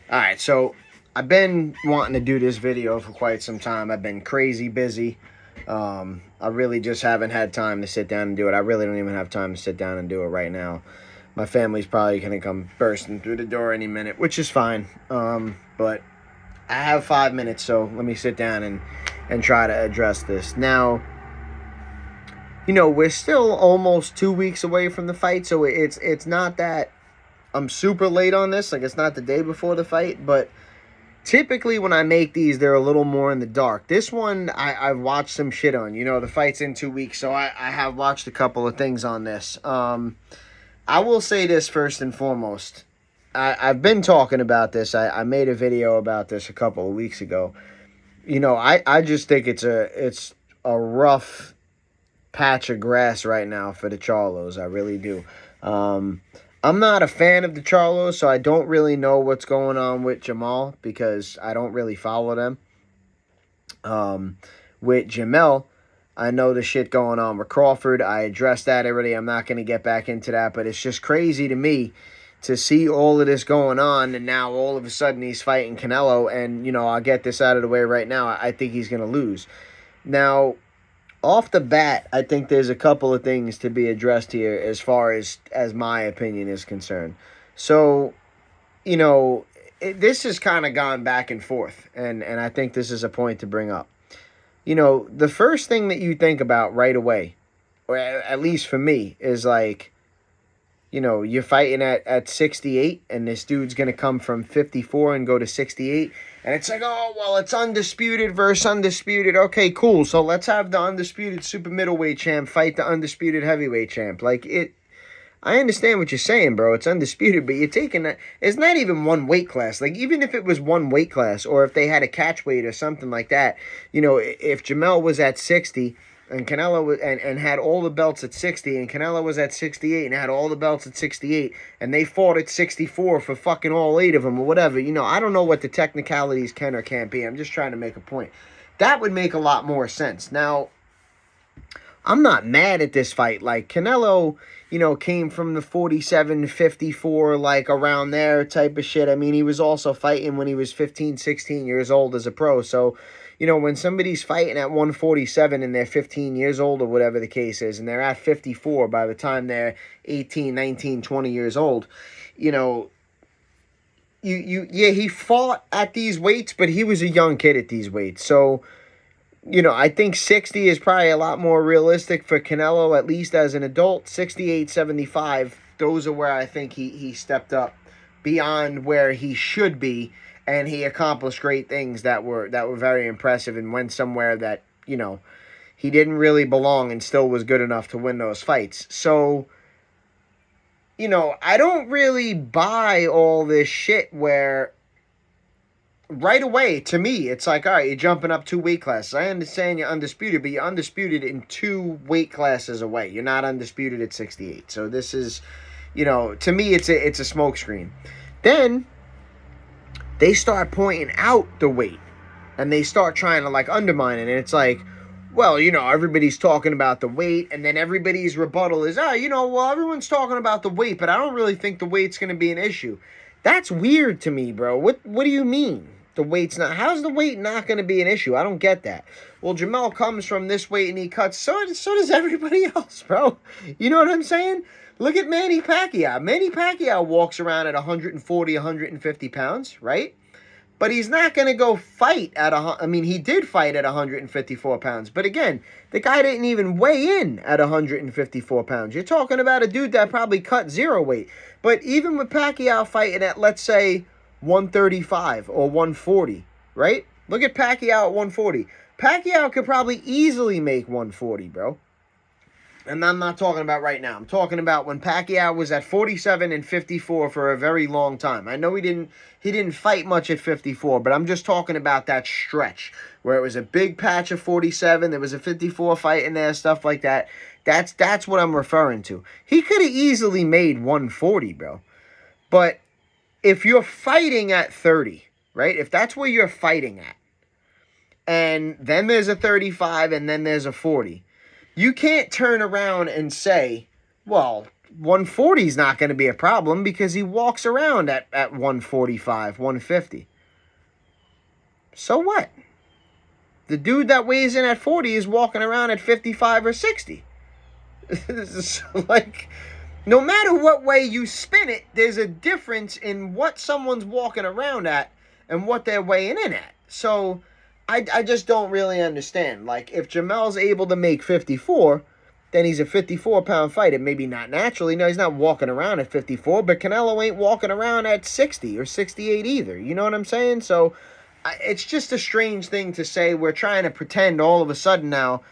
All right, so I've been wanting to do this video for quite some time. I've been crazy busy. I really just haven't had time to sit down and do it. I really don't even have time to sit down and do it right now. My family's probably going to come bursting through the door any minute, which is fine. But I have 5 minutes, so let me sit down and try to address this. Now, we're still almost 2 weeks away from the fight, so it's not that I'm super late on this. Like, it's not the day before the fight, but typically when I make these, they're a little more in the dark. This one, I've watched some shit on. The fight's in 2 weeks, so I have watched a couple of things on this. I will say this first and foremost. I've been talking about this. I made a video about this a couple of weeks ago. I just think it's a rough patch of grass right now for the Charlos. I really do. I'm not a fan of the Charlos, so I don't really know what's going on with Jamal because I don't really follow them. With Jamel, I know the shit going on with Crawford. I addressed that already. I'm not going to get back into that, but it's just crazy to me to see all of this going on, and now all of a sudden he's fighting Canelo, and, I'll get this out of the way right now. I think he's going to lose. Now, off the bat, I think there's a couple of things to be addressed here as far as my opinion is concerned. So, this has kind of gone back and forth, and I think this is a point to bring up. The first thing that you think about right away, or at least for me, is like, you're fighting at 68, and this dude's going to come from 54 and go to 68. And it's like, oh, well, it's undisputed versus undisputed. Okay, cool. So let's have the undisputed super middleweight champ fight the undisputed heavyweight champ. I understand what you're saying, bro. It's undisputed, but you're taking that. It's not even one weight class. Like, even if it was one weight class, or if they had a catch weight or something like that, if Jamel was at 60 and Canelo was, and had all the belts at 60, and Canelo was at 68 and had all the belts at 68, and they fought at 64 for fucking all 8 of them or whatever, I don't know what the technicalities can or can't be. I'm just trying to make a point. That would make a lot more sense. Now, I'm not mad at this fight. Like, Canelo, came from the 47, 54, like around there type of shit. I mean, he was also fighting when he was 15, 16 years old as a pro. So, when somebody's fighting at 147 and they're 15 years old or whatever the case is, and they're at 54 by the time they're 18, 19, 20 years old, he fought at these weights, but he was a young kid at these weights. So, I think 60 is probably a lot more realistic for Canelo, at least as an adult. 68, 75, those are where I think he stepped up beyond where he should be, and he accomplished great things that were very impressive, and went somewhere that, he didn't really belong and still was good enough to win those fights. So, I don't really buy all this shit where right away, to me, it's like, all right, you're jumping up 2 weight classes. I understand you're undisputed, but you're undisputed in 2 weight classes away. You're not undisputed at 68. So this is, to me, it's a smokescreen. Then they start pointing out the weight, and they start trying to, like, undermine it. And it's like, well, everybody's talking about the weight, and then everybody's rebuttal is, well, everyone's talking about the weight, but I don't really think the weight's going to be an issue. That's weird to me, bro. What do you mean? The weight's not... How's the weight not going to be an issue? I don't get that. Well, Jamel comes from this weight and he cuts. So does everybody else, bro. You know what I'm saying? Look at Manny Pacquiao. Manny Pacquiao walks around at 140, 150 pounds, right? But he's not going to go fight at he did fight at 154 pounds. But again, the guy didn't even weigh in at 154 pounds. You're talking about a dude that probably cut 0 weight. But even with Pacquiao fighting at, let's say, 135 or 140, right? Look at Pacquiao at 140. Pacquiao could probably easily make 140, bro. And I'm not talking about right now. I'm talking about when Pacquiao was at 47 and 54 for a very long time. I know he didn't fight much at 54, but I'm just talking about that stretch where it was a big patch of 47, there was a 54 fight in there, stuff like that. That's what I'm referring to. He could have easily made 140, bro. But if you're fighting at 30, right? If that's where you're fighting at, and then there's a 35 and then there's a 40, you can't turn around and say, well, 140 is not going to be a problem because he walks around at 145, 150. So what? The dude that weighs in at 40 is walking around at 55 or 60. This is like, no matter what way you spin it, there's a difference in what someone's walking around at and what they're weighing in at. So I just don't really understand. Like, if Jamel's able to make 54, then he's a 54-pound fighter. Maybe not naturally. No, he's not walking around at 54, but Canelo ain't walking around at 60 or 68 either. You know what I'm saying? So it's just a strange thing to say. We're trying to pretend all of a sudden now,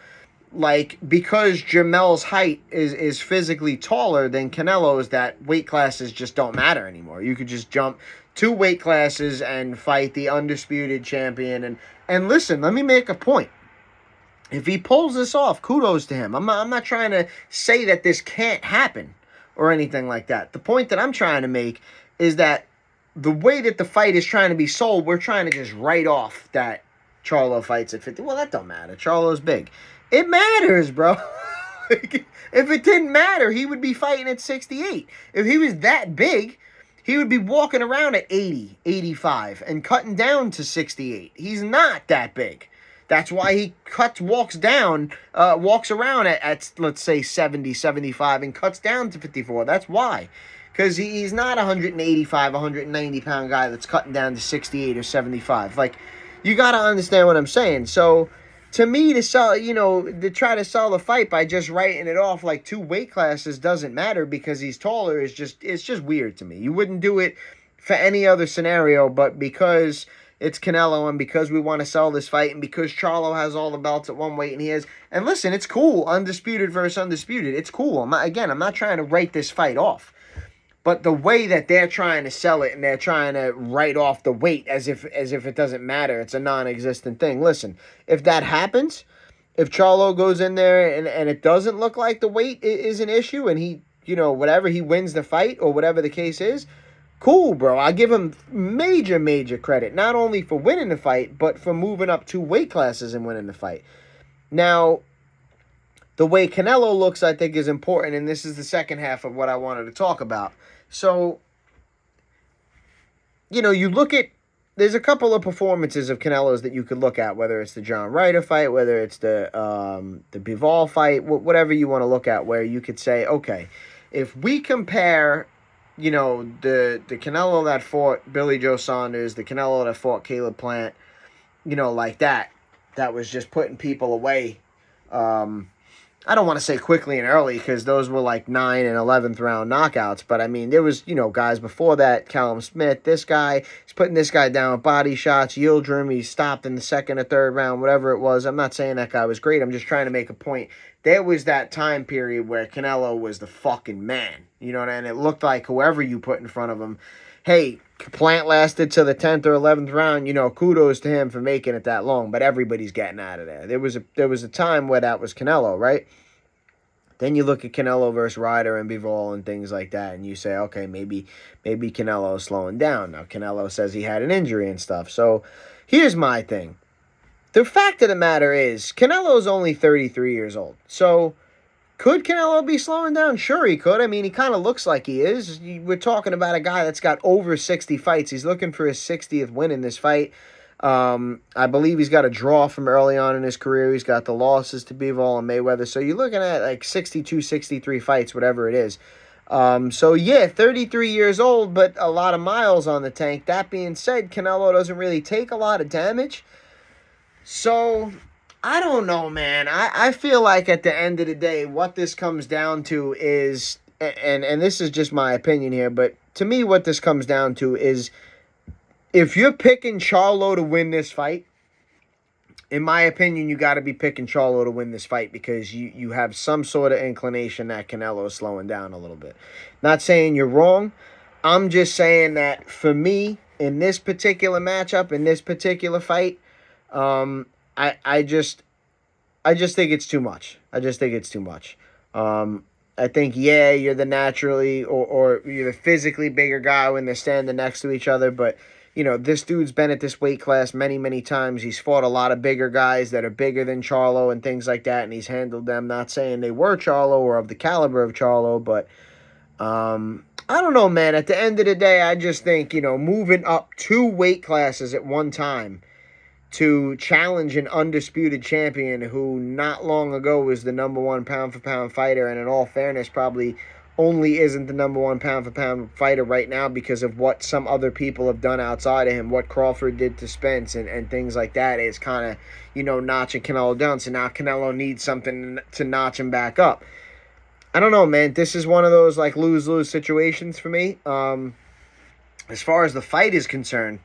like, because Jamel's height is physically taller than Canelo's, that weight classes just don't matter anymore. You could just jump 2 weight classes and fight the undisputed champion. And listen, let me make a point. If he pulls this off, kudos to him. I'm not trying to say that this can't happen or anything like that. The point that I'm trying to make is that the way that the fight is trying to be sold, we're trying to just write off that Charlo fights at 50. Well, that don't matter. Charlo's big. It matters, bro. If it didn't matter, he would be fighting at 68. If he was that big, he would be walking around at 80, 85, and cutting down to 68. He's not that big. That's why he walks around at, let's say, 70, 75, and cuts down to 54. That's why. Because he's not a 185, 190-pound guy that's cutting down to 68 or 75. Like, you got to understand what I'm saying. So, to me, to try to sell the fight by just writing it off like 2 weight classes doesn't matter because he's taller it's just weird to me. You wouldn't do it for any other scenario, but because it's Canelo and because we want to sell this fight and because Charlo has all the belts at one weight and he has... And listen, it's cool, undisputed versus undisputed. It's cool. I'm not trying to write this fight off. But the way that they're trying to sell it and they're trying to write off the weight as if it doesn't matter, it's a non-existent thing. Listen, if that happens, if Charlo goes in there and it doesn't look like the weight is an issue and he, whatever, he wins the fight or whatever the case is, cool, bro. I give him major, major credit, not only for winning the fight, but for moving up 2 weight classes and winning the fight. Now, the way Canelo looks, I think, is important, and this is the second half of what I wanted to talk about. So, you look at, there's a couple of performances of Canelo's that you could look at, whether it's the John Ryder fight, whether it's the Bivol fight, whatever you want to look at, where you could say, okay, if we compare, the Canelo that fought Billy Joe Saunders, the Canelo that fought Caleb Plant, like that was just putting people away. I don't want to say quickly and early because those were like 9th and 11th round knockouts. But, I mean, there was, guys before that. Callum Smith, this guy, he's putting this guy down with body shots. Yildirim, he stopped in the 2nd or 3rd round, whatever it was. I'm not saying that guy was great. I'm just trying to make a point. There was that time period where Canelo was the fucking man. And it looked like whoever you put in front of him, hey, Plant lasted to the 10th or 11th round, kudos to him for making it that long, but everybody's getting out of there. There was a time where that was Canelo, right? Then you look at Canelo versus Ryder and Bivol and things like that, and you say, okay, maybe Canelo is slowing down. Now, Canelo says he had an injury and stuff. So, here's my thing. The fact of the matter is, Canelo's only 33 years old. So, could Canelo be slowing down? Sure, he could. I mean, he kind of looks like he is. We're talking about a guy that's got over 60 fights. He's looking for his 60th win in this fight. I believe he's got a draw from early on in his career. He's got the losses to Bivol and Mayweather. So you're looking at like 62, 63 fights, whatever it is. So yeah, 33 years old, but a lot of miles on the tank. That being said, Canelo doesn't really take a lot of damage. So, I don't know, man. I feel like at the end of the day, what this comes down to is, and this is just my opinion here, but to me what this comes down to is, if you're picking Charlo to win this fight, in my opinion, you got to be picking Charlo to win this fight because you have some sort of inclination that Canelo is slowing down a little bit. Not saying you're wrong. I'm just saying that for me, in this particular matchup, in this particular fight, I just think it's too much. I just think it's too much. I think, yeah, you're the naturally or you're the physically bigger guy when they're standing next to each other, but this dude's been at this weight class many, many times. He's fought a lot of bigger guys that are bigger than Charlo and things like that, and he's handled them. Not saying they were Charlo or of the caliber of Charlo, but I don't know, man. At the end of the day, I just think, moving up 2 weight classes at one time to challenge an undisputed champion who not long ago was the number one pound for pound fighter, and in all fairness, probably only isn't the number one pound for pound fighter right now because of what some other people have done outside of him, what Crawford did to Spence and things like that. Is kind of, notching Canelo down. So now Canelo needs something to notch him back up. I don't know, man. This is one of those like lose-lose situations for me. As far as the fight is concerned,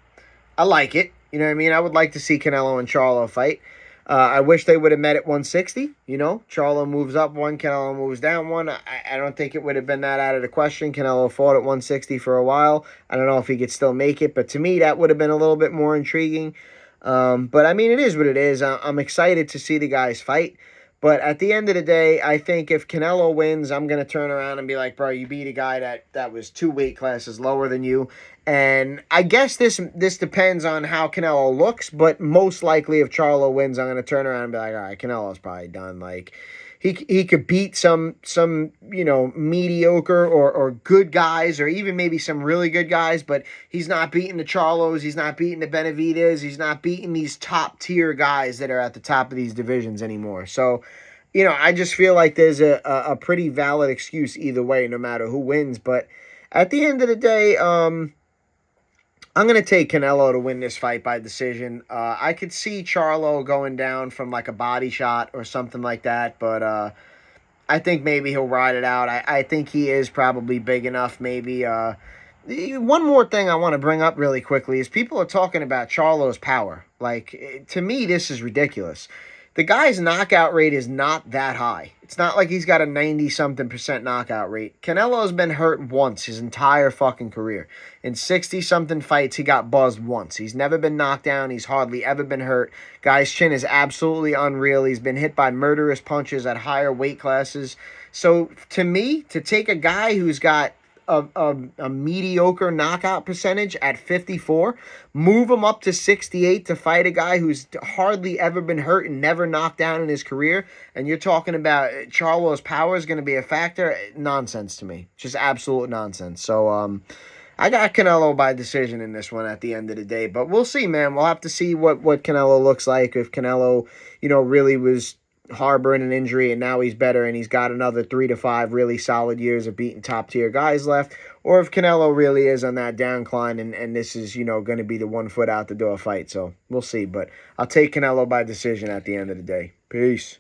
I like it. You know what I mean? I would like to see Canelo and Charlo fight. I wish they would have met at 160. Charlo moves up one, Canelo moves down one. I don't think it would have been that out of the question. Canelo fought at 160 for a while. I don't know if he could still make it, but to me, that would have been a little bit more intriguing. But I mean, it is what it is. I'm excited to see the guys fight. But at the end of the day, I think if Canelo wins, I'm going to turn around and be like, bro, you beat a guy that was 2 weight classes lower than you. And I guess this depends on how Canelo looks, but most likely if Charlo wins, I'm going to turn around and be like, all right, Canelo's probably done. Like, he could beat some mediocre or good guys, or even maybe some really good guys, but he's not beating the Charlos, he's not beating the Benavides, he's not beating these top tier guys that are at the top of these divisions anymore. So, I just feel like there's a pretty valid excuse either way, no matter who wins. But at the end of the day, I'm going to take Canelo to win this fight by decision. I could see Charlo going down from like a body shot or something like that, but I think maybe he'll ride it out. I think he is probably big enough, maybe. One more thing I want to bring up really quickly is people are talking about Charlo's power. Like, to me, this is ridiculous. The guy's knockout rate is not that high. It's not like he's got a 90-something% knockout rate. Canelo's been hurt once his entire fucking career. In 60-something fights, he got buzzed once. He's never been knocked down. He's hardly ever been hurt. Guy's chin is absolutely unreal. He's been hit by murderous punches at higher weight classes. So, to me, to take a guy who's got a mediocre knockout percentage at 54, move him up to 68 to fight a guy who's hardly ever been hurt and never knocked down in his career, and you're talking about Charlo's power is going to be a factor. Nonsense to me. Just absolute nonsense. So, I got Canelo by decision in this one at the end of the day, but we'll see, man. We'll have to see what Canelo looks like. If Canelo, really was harboring an injury and now he's better and he's got another 3 to 5 really solid years of beating top tier guys left, or if Canelo really is on that downcline and this is, going to be the 1 foot out the door fight. So we'll see, but I'll take Canelo by decision at the end of the day. Peace.